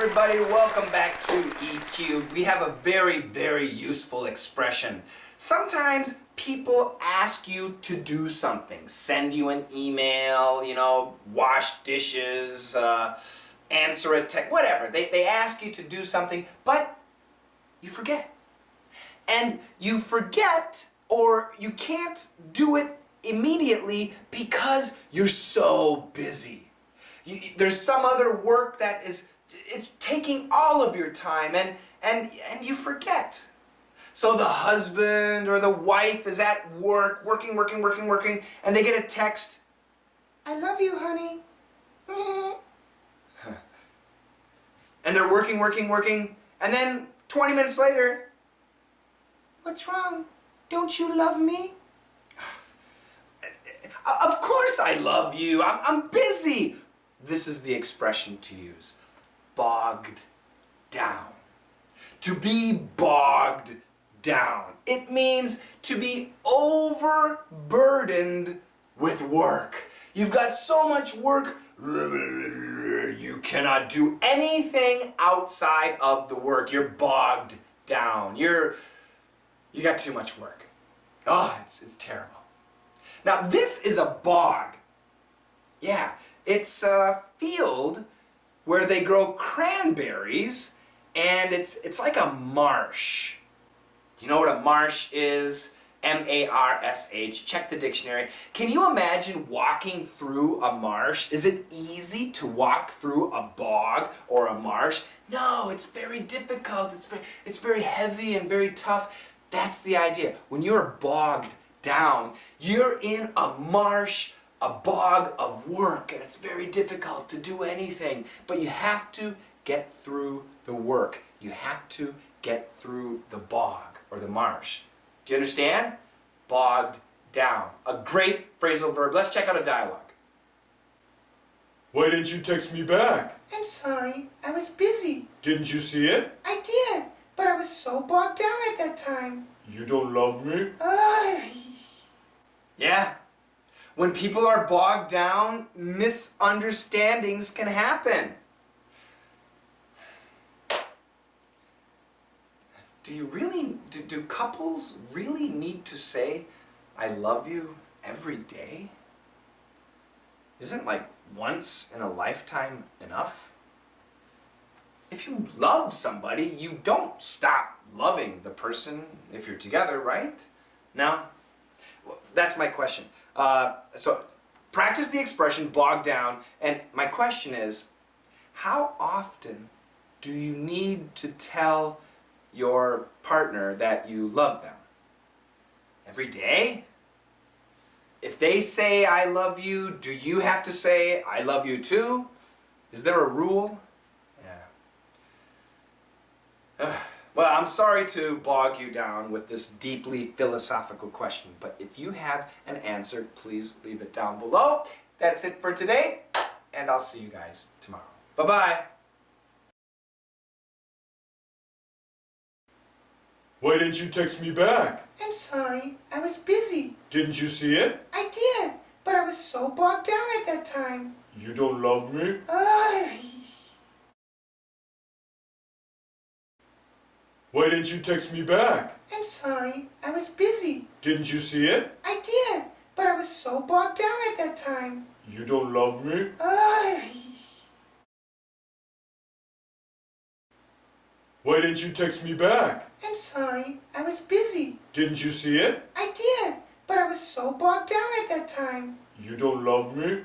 everybody, welcome back to E-Cubed. We have a very, very useful expression. Sometimes people ask you to do something, send you an email, wash dishes, answer a text, whatever. They ask you to do something, but you forget. And you forget, or you can't do it immediately because you're so busy. There's some other work that it's taking all of your time, and you forget. So the husband or the wife is at work, working, and they get a text, "I love you, honey." And they're working, and then 20 minutes later, "What's wrong? Don't you love me?" "Of course I love you. I'm busy." This is the expression to use. Bogged down. To be bogged down. It means to be overburdened with work. You've got so much work, you cannot do anything outside of the work. You're bogged down. You got too much work. Oh, it's terrible. Now this is a bog. Yeah, it's a field where they grow cranberries, and it's like a marsh. Do you know what a marsh is? M-A-R-S-H. Check the dictionary. Can you imagine walking through a marsh? Is it easy to walk through a bog or a marsh? No, it's very difficult. It's very heavy and very tough. That's the idea. When you're bogged down, you're in a marsh, a bog of work, and it's very difficult to do anything. But you have to get through the work. You have to get through the bog or the marsh. Do you understand? Bogged down. A great phrasal verb. Let's check out a dialogue. "Why didn't you text me back?" "I'm sorry, I was busy." "Didn't you see it?" "I did, but I was so bogged down at that time." "You don't love me?" Yeah. When people are bogged down, misunderstandings can happen. Do couples really need to say, "I love you" every day? Isn't like once in a lifetime enough? If you love somebody, you don't stop loving the person if you're together, right? No? Well, that's my question. So practice the expression bogged down, and my question is, how often do you need to tell your partner that you love them? Every day? If they say "I love you," do you have to say "I love you" too? Is there a rule? Yeah. Well, I'm sorry to bog you down with this deeply philosophical question, but if you have an answer, please leave it down below. That's it for today, and I'll see you guys tomorrow. Bye-bye. "Why didn't you text me back?" "I'm sorry, I was busy." "Didn't you see it?" "I did, but I was so bogged down at that time." "You don't love me?" "Why didn't you text me back?" "I'm sorry, I was busy." "Didn't you see it?" "I did, but I was so bogged down at that time." "You don't love me?" "Why didn't you text me back?" "I'm sorry, I was busy." "Didn't you see it?" "I did, but I was so bogged down at that time." "You don't love me?"